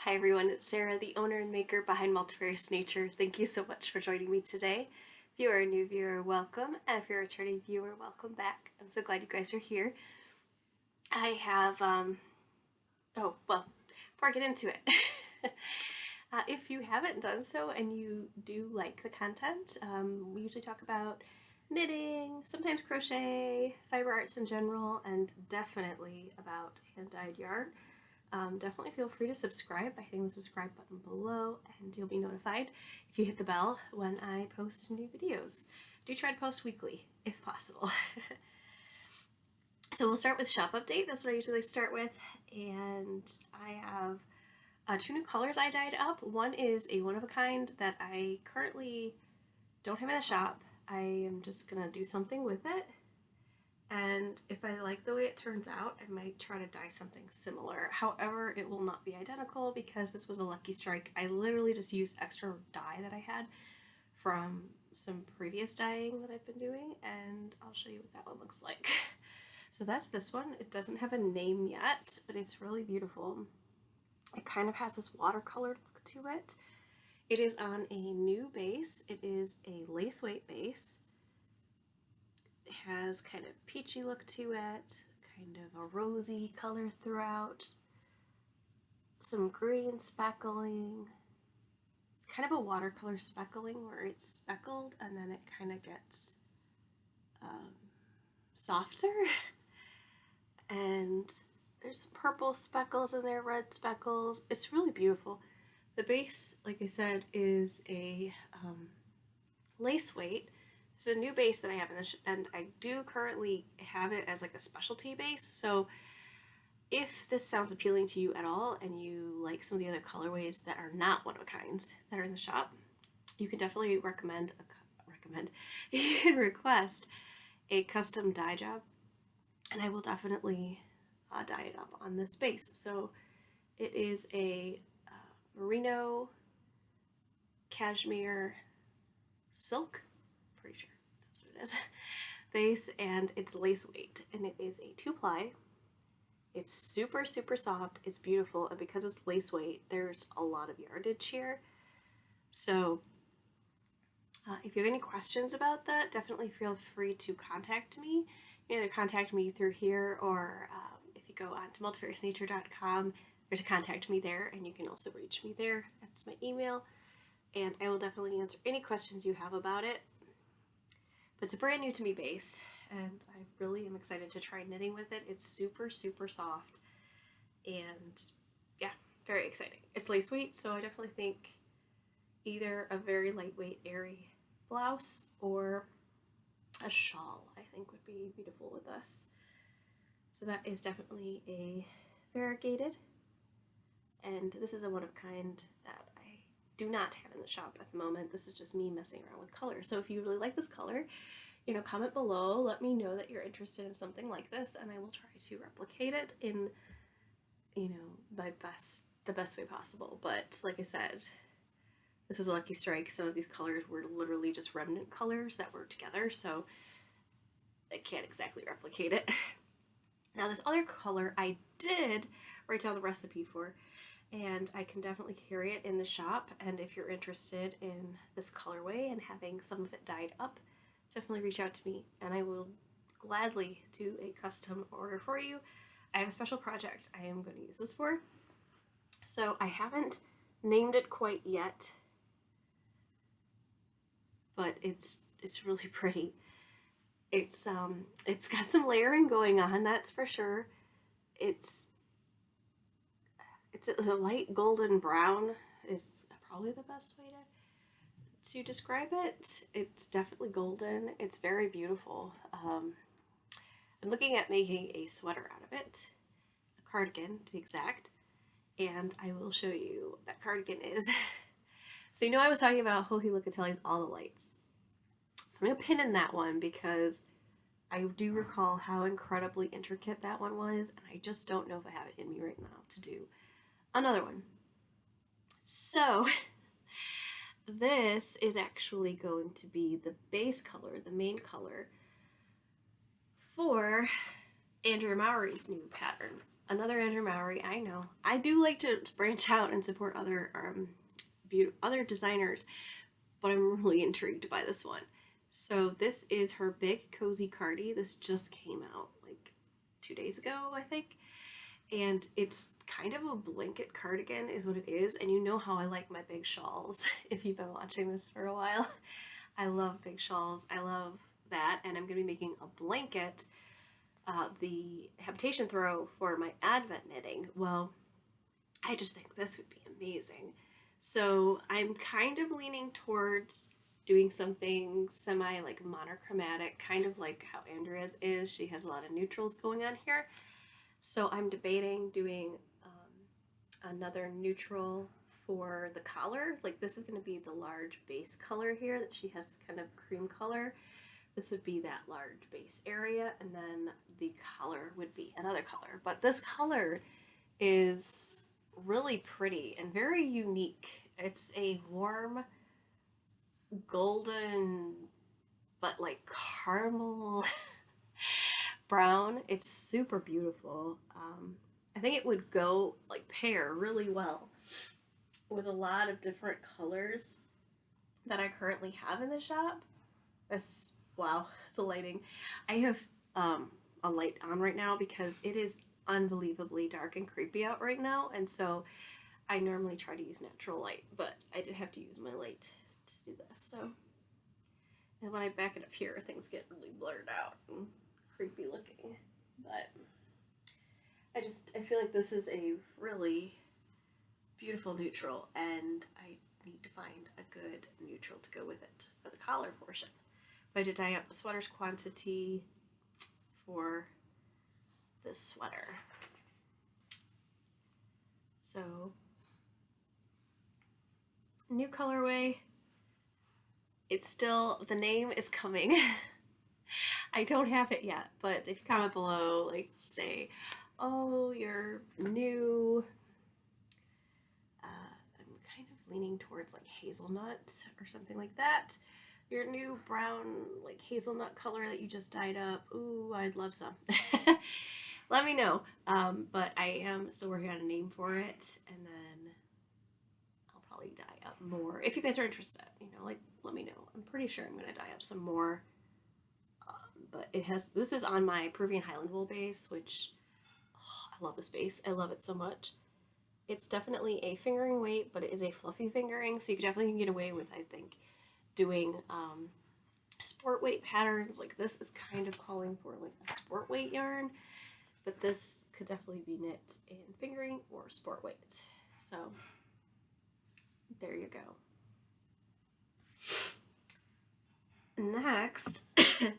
Hi everyone, it's Sarah, the owner and maker behind Multifarious Nature. Thank you so much for joining me today. If you are a new viewer, welcome, and if you're a returning viewer, welcome back. I'm so glad you guys are here. I have, before I get into it, if you haven't done so and you do like the content, we usually talk about knitting, sometimes crochet, fiber arts in general, and definitely about hand-dyed yarn. Definitely feel free to subscribe by hitting the subscribe button below, and you'll be notified if you hit the bell when I post new videos. Do try to post weekly if possible. So we'll start with shop update. That's what I usually start with, and I have two new colors I dyed up. One is a one-of-a-kind that I currently don't have in the shop. I am just gonna do something with it. And if I like the way it turns out, I might try to dye something similar. However, it will not be identical because this was a lucky strike. I literally just used extra dye that I had from some previous dyeing that I've been doing, and I'll show you what that one looks like. So that's this one. It doesn't have a name yet, but it's really beautiful. It kind of has this watercolored look to it. It is on a new base. It is a lace weight base. It has kind of peachy look to it, kind of a rosy color throughout, some green speckling. It's kind of a watercolor speckling where it's speckled and then it kind of gets softer. And there's some purple speckles in there, red speckles. It's really beautiful. The base, like I said, is a lace weight. It's a new base that I have and I do currently have it as like a specialty base. So if this sounds appealing to you at all and you like some of the other colorways that are not one-of-a-kinds that are in the shop, you can definitely you can request a custom dye job, and I will definitely dye it up on this base. So it is a merino cashmere silk, pretty sure that's what it is, base, and it's lace weight, and it is a 2-ply. It's super soft, it's beautiful, and because it's lace weight, there's a lot of yardage here. So if you have any questions about that, definitely feel free to contact me. You know, contact me through here, or if you go on to multifariousnature.com, there's a contact me there, and you can also reach me there. That's my email, and I will definitely answer any questions you have about it. But it's a brand new to me base, and I really am excited to try knitting with it. It's super soft, and yeah, very exciting. It's lace weight, so I definitely think either a very lightweight, airy blouse or a shawl, I think, would be beautiful with this. So that is definitely a variegated, and this is a one-of-a-kind that I do not have in the shop at the moment. This is just me messing around with color. So if you really like this color, you know, comment below, let me know that you're interested in something like this, and I will try to replicate it in, you know, the best way possible. But like I said, this was a lucky strike. Some of these colors were literally just remnant colors that were together, so I can't exactly replicate it. Now this other color I did write down the recipe for, and I can definitely carry it in the shop, and if you're interested in this colorway and having some of it dyed up, definitely reach out to me and I will gladly do a custom order for you. I have a special project I am going to use this for. So I haven't named it quite yet, but it's really pretty. It's got some layering going on, that's for sure. It's a light golden brown is probably the best way to describe it. It's definitely golden. It's very beautiful. I'm looking at making a sweater out of it, a cardigan to be exact, and I will show you what that cardigan is. So you know I was talking about Joji Locatelli's All the Lights. I'm going to pin in that one because I do recall how incredibly intricate that one was, and I just don't know if I have it in me right now to do another one. So this is actually going to be the base color, the main color for Andrea Mowry's new pattern. another Andrew Mowry. I know. I do like to branch out and support other other designers, but I'm really intrigued by this one. So this is her Big Cozy Cardi. This just came out like 2 days ago, I think. And it's kind of a blanket cardigan is what it is. And you know how I like my big shawls if you've been watching this for a while. I love big shawls. I love that. And I'm going to be making a blanket, the habitation throw for my Advent knitting. Well, I just think this would be amazing. So I'm kind of leaning towards doing something semi like monochromatic, kind of like how Andrea's is. She has a lot of neutrals going on here. So I'm debating doing another neutral for the collar. Like this is going to be the large base color here that she has, kind of cream color. This would be that large base area, and then the collar would be another color. But this color is really pretty and very unique. It's a warm golden, but like caramel brown. It's super beautiful. I think it would go like pair really well with a lot of different colors that I currently have in the shop. Wow, the lighting. I have a light on right now because it is unbelievably dark and creepy out right now, and so I normally try to use natural light, but I did have to use my light to do this. So, and when I back it up here, things get really blurred out and creepy looking, but I feel like this is a really beautiful neutral, and I need to find a good neutral to go with it for the collar portion. But I did dye up a sweater's quantity for this sweater. So, new colorway. It's still, the name is coming. I don't have it yet, but if you comment below, like say, oh, you're new, I'm kind of leaning towards like hazelnut or something like that. Your new brown, like hazelnut color that you just dyed up. Ooh, I'd love some. Let me know. But I am still working on a name for it, and then I'll probably dye up more. If you guys are interested, like let me know. I'm pretty sure I'm going to dye up some more. But this is on my Peruvian Highland wool base, which I love this base. I love it so much. It's definitely a fingering weight, but it is a fluffy fingering, so you definitely can get away with, I think, doing sport weight patterns. Like this is kind of calling for like a sport weight yarn, but this could definitely be knit in fingering or sport weight. So there you go. Next,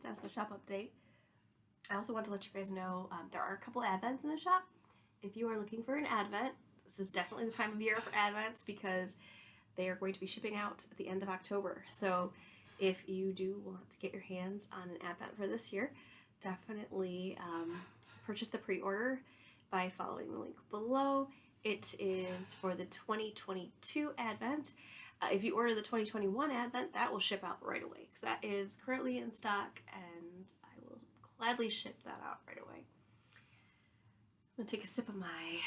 that's the shop update. I also want to let you guys know there are a couple advents in the shop. If you are looking for an advent, this is definitely the time of year for advents because they are going to be shipping out at the end of October. So if you do want to get your hands on an advent for this year, definitely purchase the pre-order by following the link below. It is for the 2022 advent. If you order the 2021 advent, that will ship out right away because that is currently in stock, and I will gladly ship that out right away. I'm going to take a sip of my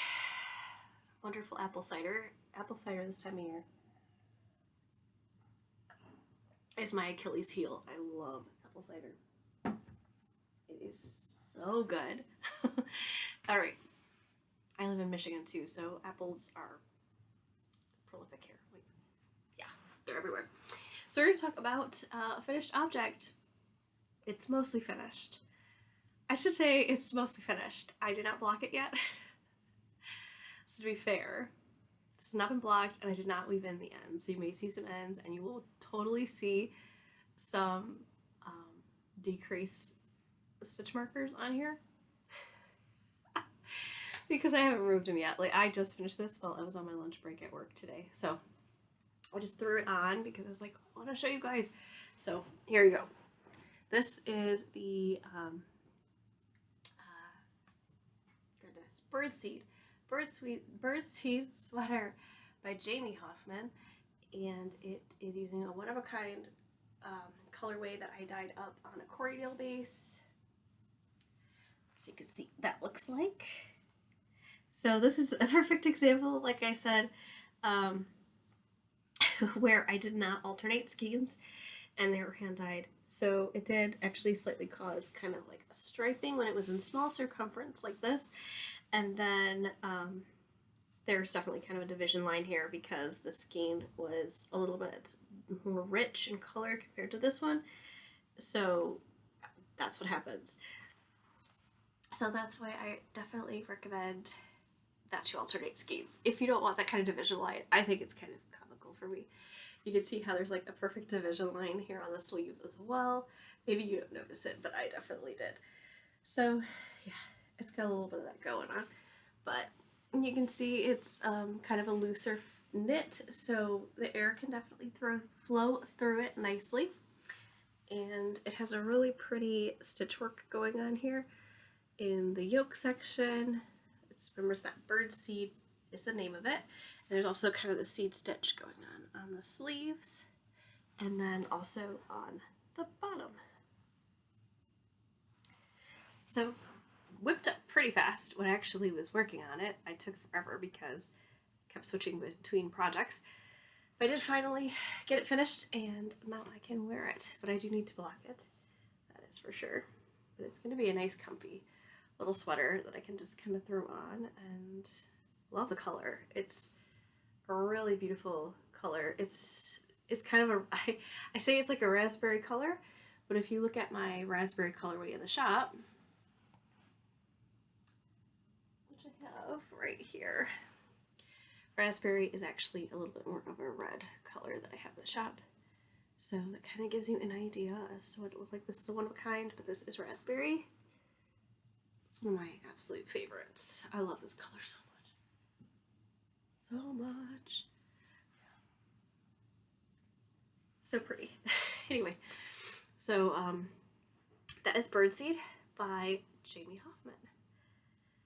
wonderful apple cider. Apple cider this time of year is my Achilles heel. I love apple cider. It is so good. All right. I live in Michigan too, so apples are prolific here. Yeah, they're everywhere. So we're going to talk about a finished object. It's mostly finished. I should say it's mostly finished. I did not block it yet. So to be fair, this has not been blocked, and I did not weave in the ends. So you may see some ends, and you will totally see some decrease stitch markers on here. Because I haven't removed them yet. Like, I just finished this while I was on my lunch break at work today. So I just threw it on because I was like, I want to show you guys. So here you go. This is the Birdseed. Birdseed sweater by Jamie Hoffman. And it is using a one-of-a-kind colorway that I dyed up on a corriedale base. So you can see what that looks like. So this is a perfect example, like I said, where I did not alternate skeins and they were hand-dyed. So it did actually slightly cause kind of like a striping when it was in small circumference like this. And then there's definitely kind of a division line here because the skein was a little bit more rich in color compared to this one. So that's what happens. So that's why I definitely recommend that you alternate skeins. If you don't want that kind of division line, I think it's kind of comical for me. You can see how there's like a perfect division line here on the sleeves as well. Maybe you don't notice it, but I definitely did. So yeah, it's got a little bit of that going on. But you can see it's kind of a looser knit, so the air can definitely flow through it nicely. And it has a really pretty stitch work going on here in the yoke section. Remember that Birdseed is the name of it. And there's also kind of the seed stitch going on the sleeves and then also on the bottom. So whipped up pretty fast when I actually was working on it. I took forever because I kept switching between projects. But I did finally get it finished and now I can wear it. But I do need to block it. That is for sure. But it's going to be a nice comfy little sweater that I can just kind of throw on, and love the color. It's a really beautiful color. It's kind of I say it's like a raspberry color, but if you look at my raspberry colorway in the shop, which I have right here, raspberry is actually a little bit more of a red color that I have in the shop. So that kind of gives you an idea as to what it looks like. This is a one of a kind, but this is raspberry. It's one of my absolute favorites. I love this color so much. So much. So pretty. Anyway, so that is Birdseed by Jamie Hoffman.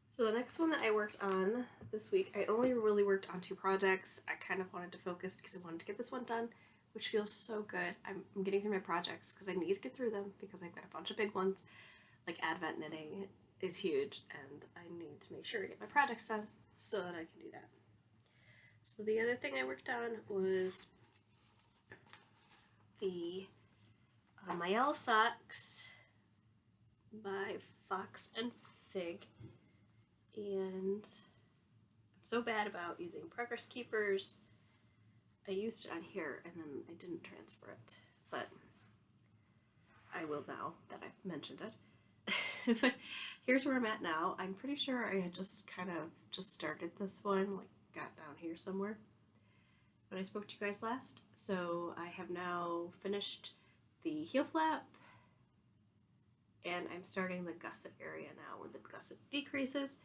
So the next one that I worked on this week, I only really worked on 2 projects. I kind of wanted to focus because I wanted to get this one done, which feels so good. I'm getting through my projects because I need to get through them because I've got a bunch of big ones, like Advent knitting is huge, and I need to make sure I get my projects done so that I can do that. So the other thing I worked on was the Mayel socks by Fox and Fig, and I'm so bad about using progress keepers. I used it on here and then I didn't transfer it, but I will now that I've mentioned it. But here's where I'm at now. I'm pretty sure I had just started this one, like got down here somewhere when I spoke to you guys last. So I have now finished the heel flap and I'm starting the gusset area now where the gusset decreases.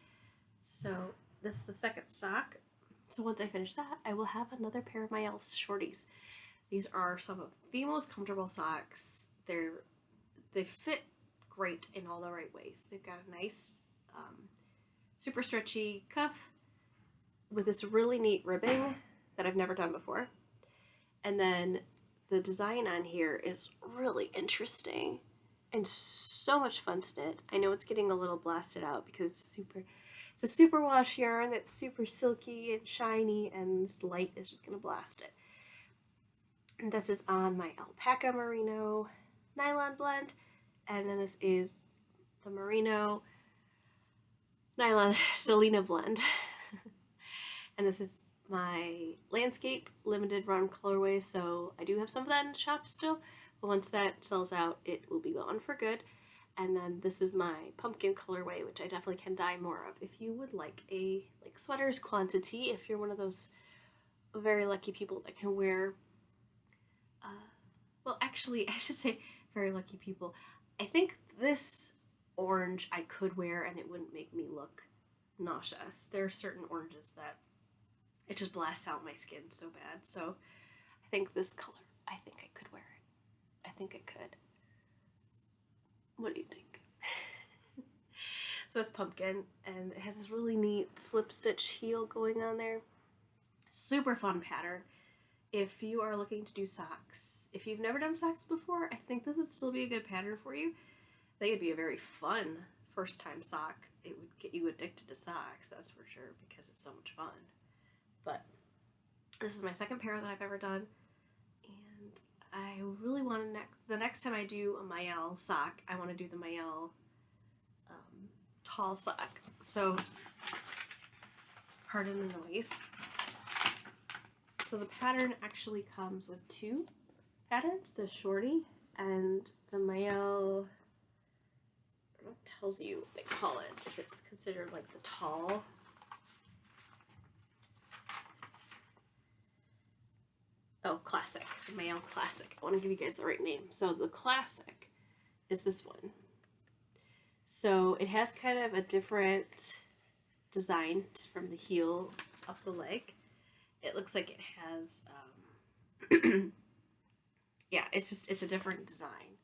So this is the second sock. So once I finish that, I will have another pair of my Else shorties. These are some of the most comfortable socks. They fit great in all the right ways. They've got a nice, super stretchy cuff with this really neat ribbing that I've never done before. And then the design on here is really interesting and so much fun to knit. I know it's getting a little blasted out because it's a super wash yarn that's super silky and shiny, and this light is just going to blast it. And this is on my alpaca merino nylon blend, and then this is the merino nylon Selena blend. And this is my landscape limited run colorway, so I do have some of that in the shop still, but once that sells out, it will be gone for good. And then this is my pumpkin colorway, which I definitely can dye more of. If you would like a sweaters quantity, if you're one of those very lucky people that can wear, well, actually, I should say very lucky people. I think this orange I could wear and it wouldn't make me look nauseous. There are certain oranges that it just blasts out my skin so bad. So I think this color, I think I could wear it. I think I could. What do you think? So that's pumpkin, and it has this really neat slip stitch heel going on there. Super fun pattern. If you are looking to do socks, if you've never done socks before, I think this would still be a good pattern for you. I think it'd be a very fun first time sock, it would get you addicted to socks, that's for sure, because it's so much fun. But this is my second pair that I've ever done, and I really want to the next time I do a Mayel sock, I want to do the Mayel tall sock. So, pardon the noise. So the pattern actually comes with two patterns, the shorty and the Mayel. It tells you what they call it, if it's considered like the tall. Oh, classic, the Mayel classic. I want to give you guys the right name. So the classic is this one. So it has kind of a different design from the heel up the leg. It looks like it has, yeah, it's a different design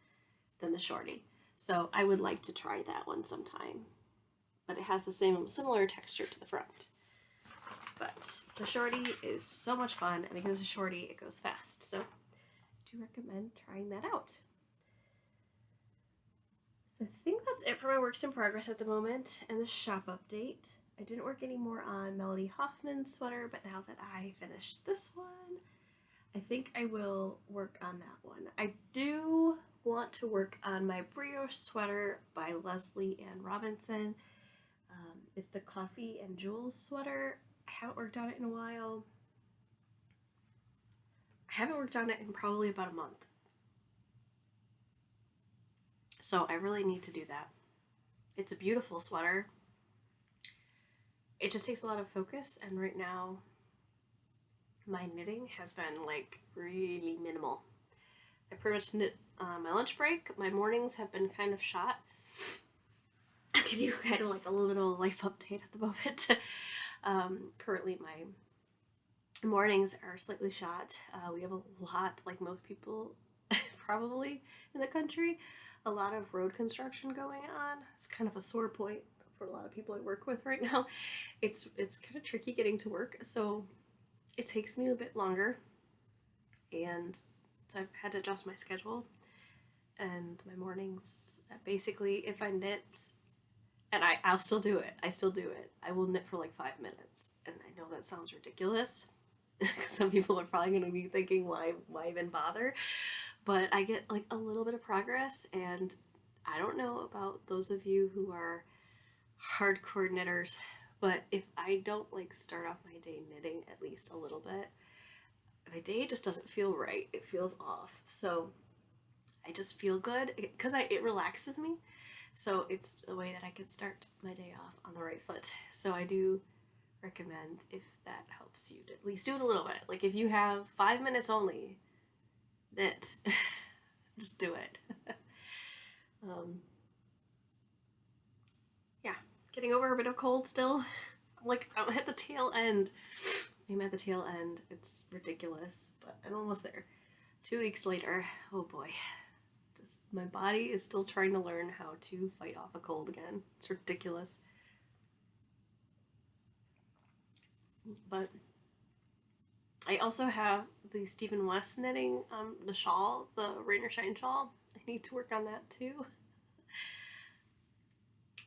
than the shorty. So I would like to try that one sometime. But it has the similar texture to the front. But the shorty is so much fun, and because it's a shorty, it goes fast. So I do recommend trying that out. So I think that's it for my works in progress at the moment and the shop update. I didn't work anymore on Melody Hoffman's sweater, but now that I finished this one, I think I will work on that one. I do want to work on my brioche sweater by Leslie Ann Robinson. It's the Coffee and Jewels sweater. I haven't worked on it in a while. I haven't worked on it in probably about a month. So I really need to do that. It's a beautiful sweater. It just takes a lot of focus, and right now my knitting has been like really minimal. I pretty much knit my lunch break. My mornings have been kind of shot. I'll give you kind of like a little bit of a life update at the moment. Currently my mornings are slightly shot. We have a lot, like most people probably in the country, a lot of road construction going on. It's kind of a sore point for a lot of people I work with right now. It's kind of tricky getting to work, so it takes me a bit longer, and so I've had to adjust my schedule. And my mornings, basically, if I knit, and I'll still do it. I still do it. I will knit for like 5 minutes, and I know that sounds ridiculous. Some people are probably going to be thinking, why even bother? But I get like a little bit of progress, and I don't know about those of you who are hardcore knitters, but if I don't like start off my day knitting at least a little bit, my day just doesn't feel right. It feels off. So I just feel good because it relaxes me. So it's a way that I can start my day off on the right foot. So I do recommend, if that helps you, to at least do it a little bit. Like if you have 5 minutes only, knit. Just do it. Yeah, getting over a bit of cold still. I'm at the tail end. I'm at the tail end. It's ridiculous, but I'm almost there. 2 weeks later, oh boy. My body is still trying to learn how to fight off a cold again. It's ridiculous. But I also have the Stephen West knitting, the shawl, the Rain or Shine shawl. I need to work on that too.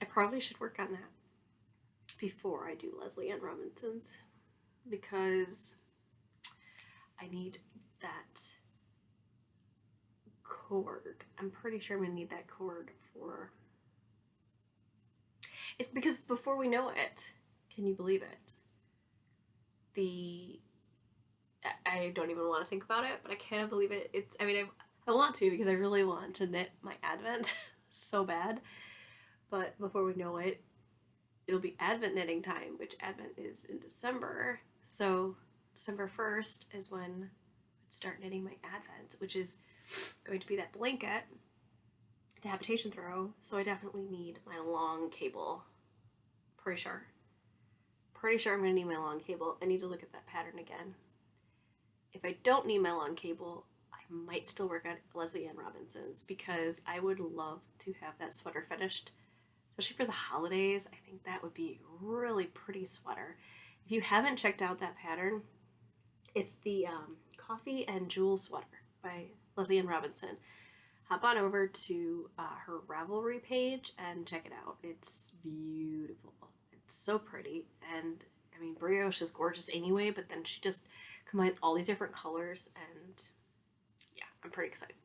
I probably should work on that before I do Leslie Ann Robinson's, because I need that cord. I'm pretty sure I'm going to need that cord for... It's because before we know it, can you believe it? I don't even want to think about it, but I can't believe it. I want to, because I really want to knit my Advent so bad. But before we know it, it'll be Advent knitting time, which Advent is in December. So December 1st is when I start knitting my Advent, which is going to be that blanket, the habitation throw. So I definitely need my long cable. Pretty sure I'm going to need my long cable. I need to look at that pattern again. If I don't need my long cable, I might still work on Leslie Ann Robinson's, because I would love to have that sweater finished, especially for the holidays. I think that would be a really pretty sweater. If you haven't checked out that pattern, it's the Coffee and Jewels sweater by Leslie Ann Robinson. hop on over to her Ravelry page and check it out. It's beautiful. It's so pretty. And I mean, brioche is gorgeous anyway, but then she just combines all these different colors, and yeah, I'm pretty excited.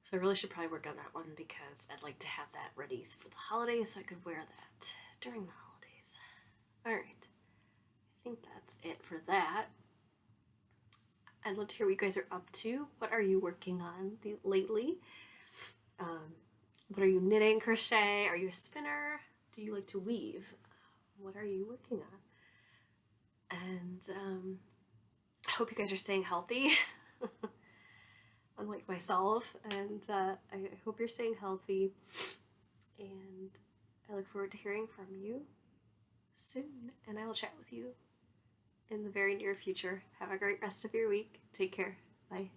So I really should probably work on that one because I'd like to have that ready for the holidays so I could wear that during the holidays. All right. I think that's it for that. I'd love to hear what you guys are up to. What are you working on lately? What are you knitting, crochet? Are you a spinner? Do you like to weave? What are you working on? And I hope you guys are staying healthy, unlike myself. And I hope you're staying healthy. And I look forward to hearing from you soon. And I will chat with you in the very near future. Have a great rest of your week. Take care. Bye.